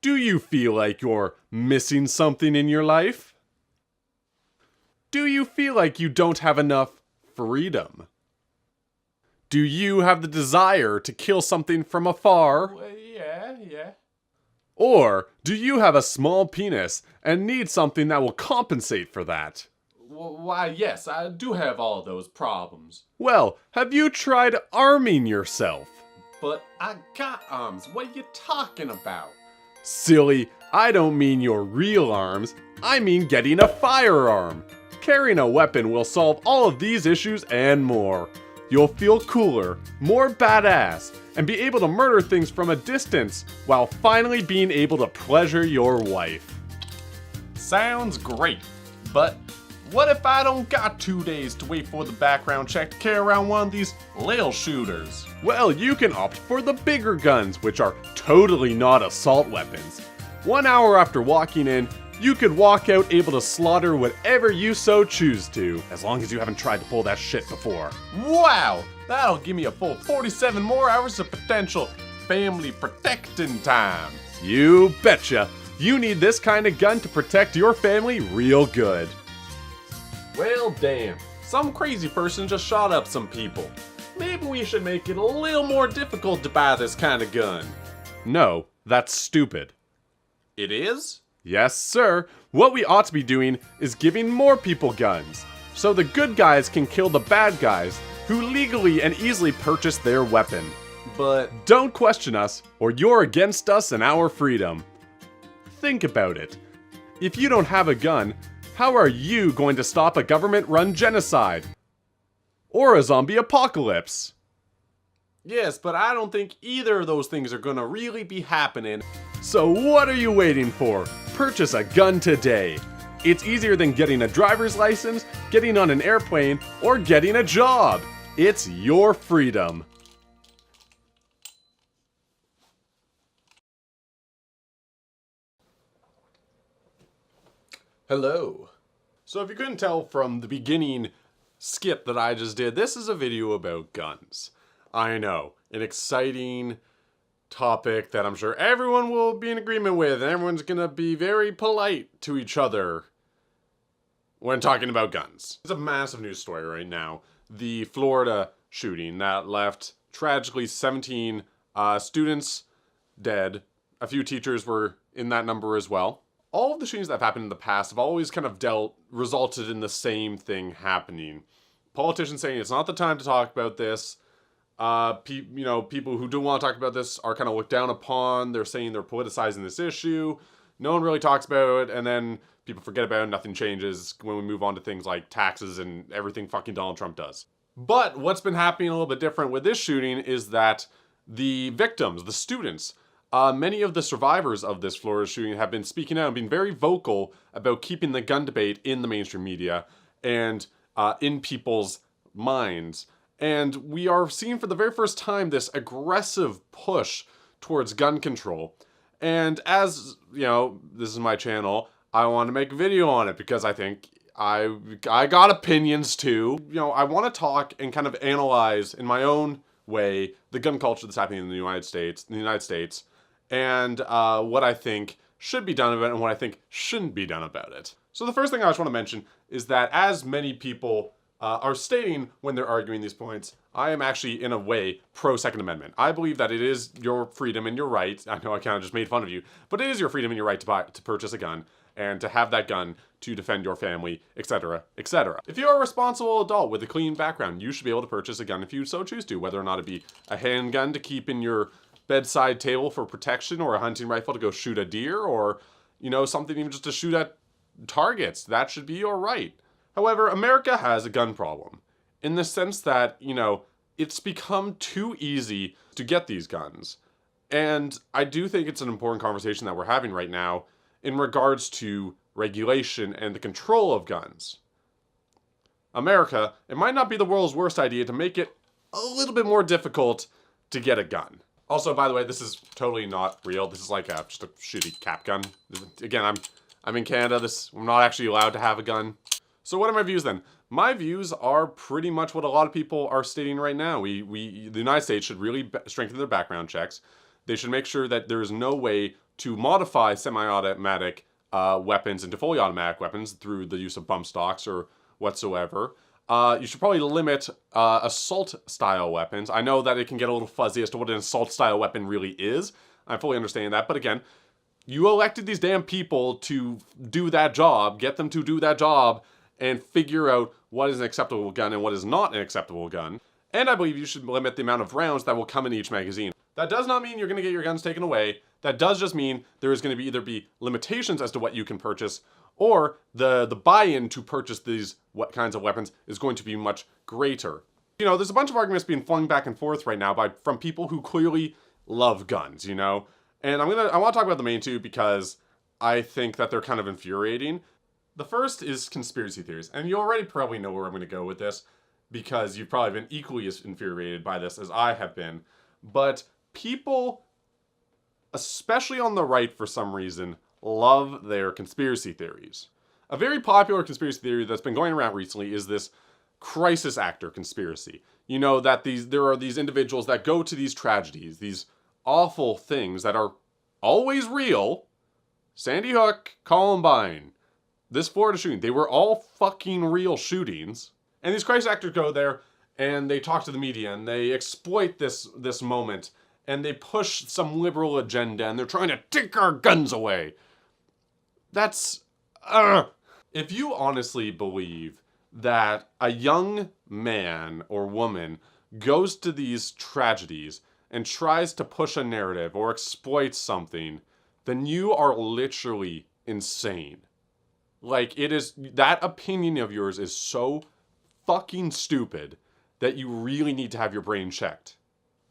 Do you feel like you're missing something in your life? Do you feel like you don't have enough freedom? Do you have the desire to kill something from afar? Yeah. Or do you have a small penis and need something that will compensate for that? Why, yes, I do have all of those problems. Well, have you tried arming yourself? But I got arms. What are you talking about? Silly, I don't mean your real arms. I mean getting a firearm. Carrying a weapon will solve all of these issues and more. You'll feel cooler, more badass, and be able to murder things from a distance while finally being able to pleasure your wife. Sounds great, but what if I don't got 2 days to wait for the background check to carry around one of these lil shooters? Well, you can opt for the bigger guns, which are totally not assault weapons. 1 hour after walking in, you could walk out able to slaughter whatever you so choose to, as long as you haven't tried to pull that shit before. Wow, that'll give me a full 47 more hours of potential family protecting time. You betcha! You need this kind of gun to protect your family real good. Well, damn. Some crazy person just shot up some people. Maybe we should make it a little more difficult to buy this kind of gun. No, that's stupid. It is? Yes, sir. What we ought to be doing is giving more people guns, so the good guys can kill the bad guys who legally and easily purchase their weapon. But Don't question us, or you're against us and our freedom. Think about it. If you don't have a gun, how are you going to stop a government-run genocide? Or a zombie apocalypse? yes, but I don't think either of those things are gonna really be happening. So what are you waiting for? Purchase a gun today. It's easier than getting a driver's license, getting on an airplane, or getting a job. It's your freedom. Hello. So if you couldn't tell from the beginning skit that I just did, this is a video about guns. I know, an exciting topic that I'm sure everyone will be in agreement with, and everyone's gonna be very polite to each other when talking about guns. It's a massive news story right now. The Florida shooting that left tragically 17 students dead. A few teachers were in that number as well. All of the shootings that have happened in the past have always kind of resulted in the same thing happening. Politicians saying it's not the time to talk about this. People who don't want to talk about this are kind of looked down upon. They're saying they're politicizing this issue. No one really talks about it, and then people forget about it. Nothing changes when we move on to things like taxes and everything fucking Donald Trump does. But what's been happening a little bit different with this shooting is that the victims, the students, many of the survivors of this Florida shooting have been speaking out and being very vocal about keeping the gun debate in the mainstream media and in people's minds. And we are seeing for the very first time this aggressive push towards gun control. And as, you know, this is my channel, I want to make a video on it because I think I got opinions too. You know, I want to talk and kind of analyze in my own way the gun culture that's happening in the United States, and what I think should be done about it and what I think shouldn't be done about it. So the first thing I just want to mention is that as many people are stating when they're arguing these points, I am actually, in a way, pro-Second Amendment. I believe that it is your freedom and your right. I know I kind of just made fun of you, but it is your freedom and your right to purchase a gun and to have that gun to defend your family, etc., etc. If you're a responsible adult with a clean background, you should be able to purchase a gun if you so choose to, whether or not it be a handgun to keep in your bedside table for protection, or a hunting rifle to go shoot a deer, or, you know, something even just to shoot at targets. That should be your right. However, America has a gun problem in the sense that, you know, it's become too easy to get these guns. And I do think it's an important conversation that we're having right now in regards to regulation and the control of guns. America, it might not be the world's worst idea to make it a little bit more difficult to get a gun. Also, by the way, this is totally not real. This is like just a shitty cap gun. Again, I'm in Canada. I'm not actually allowed to have a gun. So what are my views then? My views are pretty much what a lot of people are stating right now. The United States should really strengthen their background checks. They should make sure that there is no way to modify semi-automatic weapons into fully automatic weapons through the use of bump stocks or whatsoever. You should probably limit assault-style weapons. I know that it can get a little fuzzy as to what an assault-style weapon really is. I fully understand that, but again, you elected these damn people to do that job, get them to do that job, and figure out what is an acceptable gun and what is not an acceptable gun. And I believe you should limit the amount of rounds that will come in each magazine. That does not mean you're going to get your guns taken away. That does just mean there is going to either be limitations as to what you can purchase, or the buy-in to purchase these kinds of weapons is going to be much greater. You know, there's a bunch of arguments being flung back and forth right now from people who clearly love guns, you know? And I want to talk about the main two because I think that they're kind of infuriating. The first is conspiracy theories, and you already probably know where I'm going to go with this because you've probably been equally as infuriated by this as I have been. But people, especially on the right for some reason, love their conspiracy theories. A very popular conspiracy theory that's been going around recently is this crisis actor conspiracy. You know, that there are these individuals that go to these tragedies, these awful things that are always real. Sandy Hook, Columbine, this Florida shooting, they were all fucking real shootings. And these crisis actors go there and they talk to the media and they exploit this moment and they push some liberal agenda and they're trying to take our guns away. That's... If you honestly believe that a young man or woman goes to these tragedies and tries to push a narrative or exploit something, then you are literally insane. Like, that opinion of yours is so fucking stupid that you really need to have your brain checked.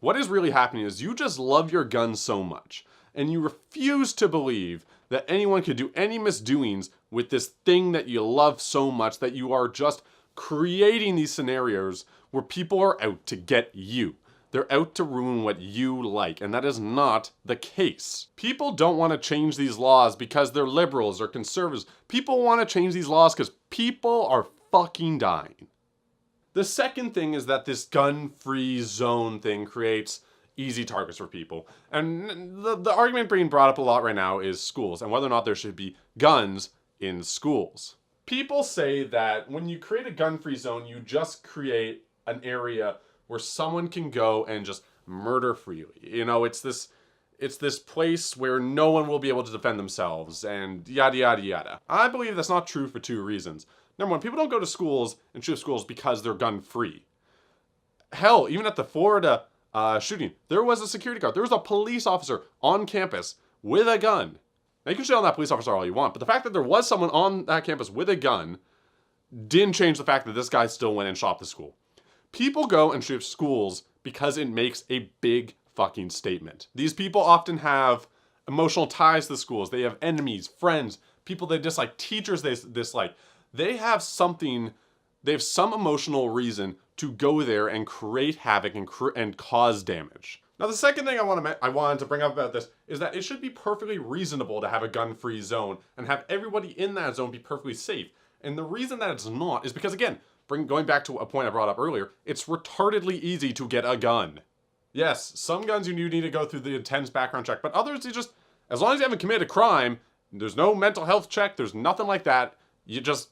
What is really happening is you just love your gun so much, and you refuse to believe that anyone could do any misdoings with this thing that you love so much that you are just creating these scenarios where people are out to get you. They're out to ruin what you like, and that is not the case. People don't want to change these laws because they're liberals or conservatives. People want to change these laws because people are fucking dying. The second thing is that this gun-free zone thing creates easy targets for people. And the argument being brought up a lot right now is schools and whether or not there should be guns in schools. People say that when you create a gun-free zone, you just create an area where someone can go and just murder freely. You know, it's this place where no one will be able to defend themselves and yada yada yada. I believe that's not true for two reasons. Number one, people don't go to schools and shoot schools because they're gun-free. Hell, even at the Florida shooting, there was a security guard. There was a police officer on campus with a gun. Now, you can shit on that police officer all you want, but the fact that there was someone on that campus with a gun didn't change the fact that this guy still went and shot the school. People go and shoot schools because it makes a big fucking statement. These people often have emotional ties to the schools. They have enemies, friends, people they dislike, teachers they dislike. They have some emotional reason to go there and create havoc and cause damage. Now, the second thing I wanted to bring up about this is that it should be perfectly reasonable to have a gun-free zone and have everybody in that zone be perfectly safe. And the reason that it's not is because, again, going back to a point I brought up earlier, it's retardedly easy to get a gun. Yes, some guns you need to go through the intense background check, but others you just, as long as you haven't committed a crime, there's no mental health check, there's nothing like that, you just,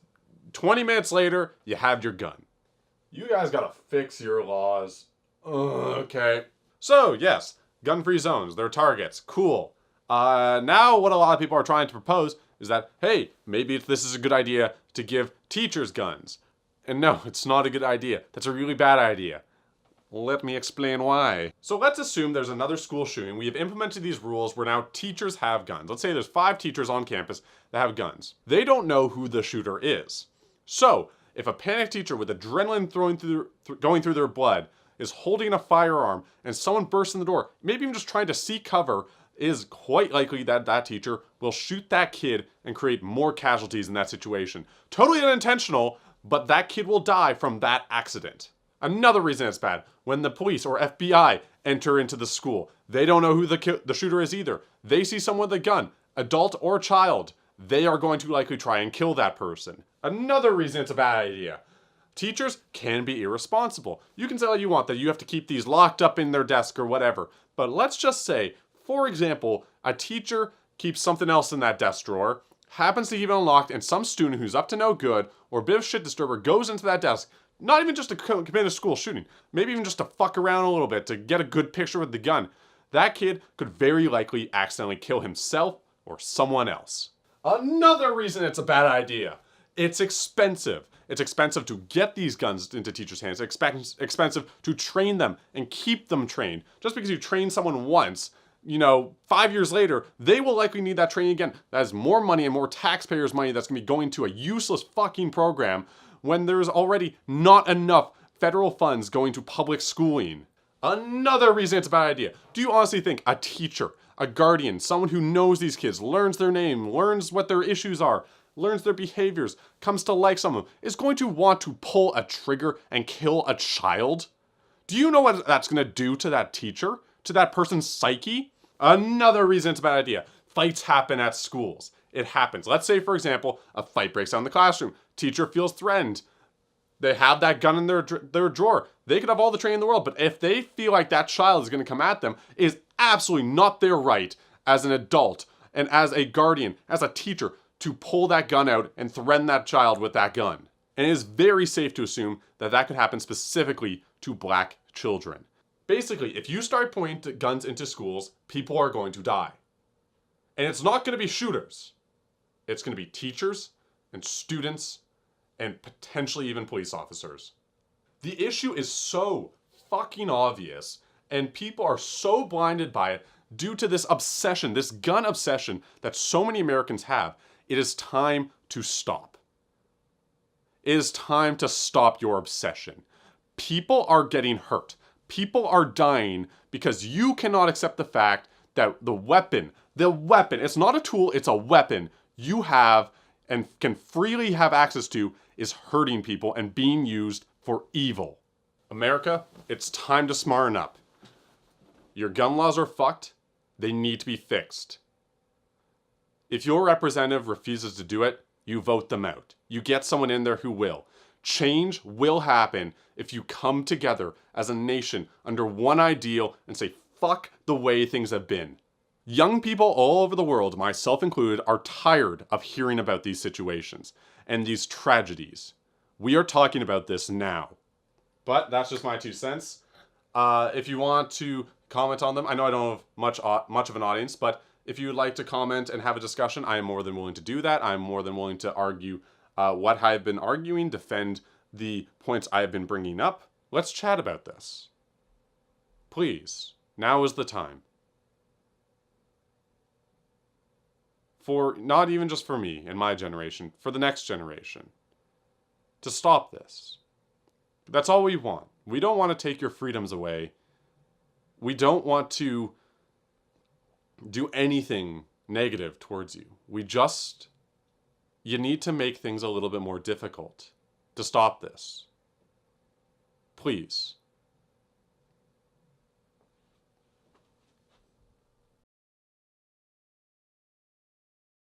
20 minutes later, you have your gun. You guys gotta fix your laws. Okay. So, yes, gun-free zones, they're targets, cool. Now what a lot of people are trying to propose is that, hey, maybe this is a good idea to give teachers guns. And no, it's not a good idea. That's a really bad idea. Let me explain why. So let's assume there's another school shooting. We have implemented these rules where now teachers have guns. Let's say there's 5 teachers on campus that have guns. They don't know who the shooter is. So if a panicked teacher with adrenaline going through their blood is holding a firearm and someone bursts in the door, maybe even just trying to seek cover, is quite likely that that teacher will shoot that kid and create more casualties in that situation. Totally unintentional, but that kid will die from that accident. Another reason it's bad, when the police or FBI enter into the school, they don't know who the shooter is either. They see someone with a gun, adult or child, they are going to likely try and kill that person. Another reason it's a bad idea. Teachers can be irresponsible. You can say all you want that you have to keep these locked up in their desk or whatever, but let's just say For example, a teacher keeps something else in that desk drawer, happens to keep it unlocked, and some student who's up to no good or a bit of shit disturber goes into that desk, not even just to commit a school shooting, maybe even just to fuck around a little bit to get a good picture with the gun. That kid could very likely accidentally kill himself or someone else. Another reason it's a bad idea. It's expensive. It's expensive to get these guns into teachers' hands. It's expensive to train them and keep them trained. Just because you train someone once, 5 years later, they will likely need that training again. That is more money and more taxpayers' money that's gonna be going to a useless fucking program when there's already not enough federal funds going to public schooling. Another reason it's a bad idea. Do you honestly think a teacher, a guardian, someone who knows these kids, learns their name, learns what their issues are, learns their behaviors, comes to like someone, is going to want to pull a trigger and kill a child? Do you know what that's gonna do to that teacher? To that person's psyche? Another reason it's a bad idea. Fights happen at schools. It happens. Let's say, for example, a fight breaks out in the classroom. Teacher feels threatened. They have that gun in their drawer. They could have all the training in the world, but if they feel like that child is going to come at them, it is absolutely not their right as an adult and as a guardian, as a teacher, to pull that gun out and threaten that child with that gun. And it is very safe to assume that that could happen specifically to black children. Basically, if you start pointing guns into schools, people are going to die. And it's not going to be shooters. It's going to be teachers and students and potentially even police officers. The issue is so fucking obvious, and people are so blinded by it due to this obsession, this gun obsession that so many Americans have. It is time to stop. It is time to stop your obsession. People are getting hurt. People are dying because you cannot accept the fact that the weapon, it's not a tool, it's a weapon you have and can freely have access to, is hurting people and being used for evil. America, it's time to smarten up. Your gun laws are fucked. They need to be fixed. If your representative refuses to do it, you vote them out. You get someone in there who will. Change will happen if you come together as a nation under one ideal and say, fuck the way things have been. Young people all over the world, myself included, are tired of hearing about these situations and these tragedies. We are talking about this now. But that's just my 2 cents. If you want to comment on them, I know I don't have much of an audience, but if you would like to comment and have a discussion, I am more than willing to do that. I am more than willing to argue what I've been arguing, defend the points I have been bringing up. Let's chat about this. Please, now is the time. For not even just for me and my generation, for the next generation, to stop this. That's all we want. We don't want to take your freedoms away. We don't want to do anything negative towards you. You need to make things a little bit more difficult to stop this. Please.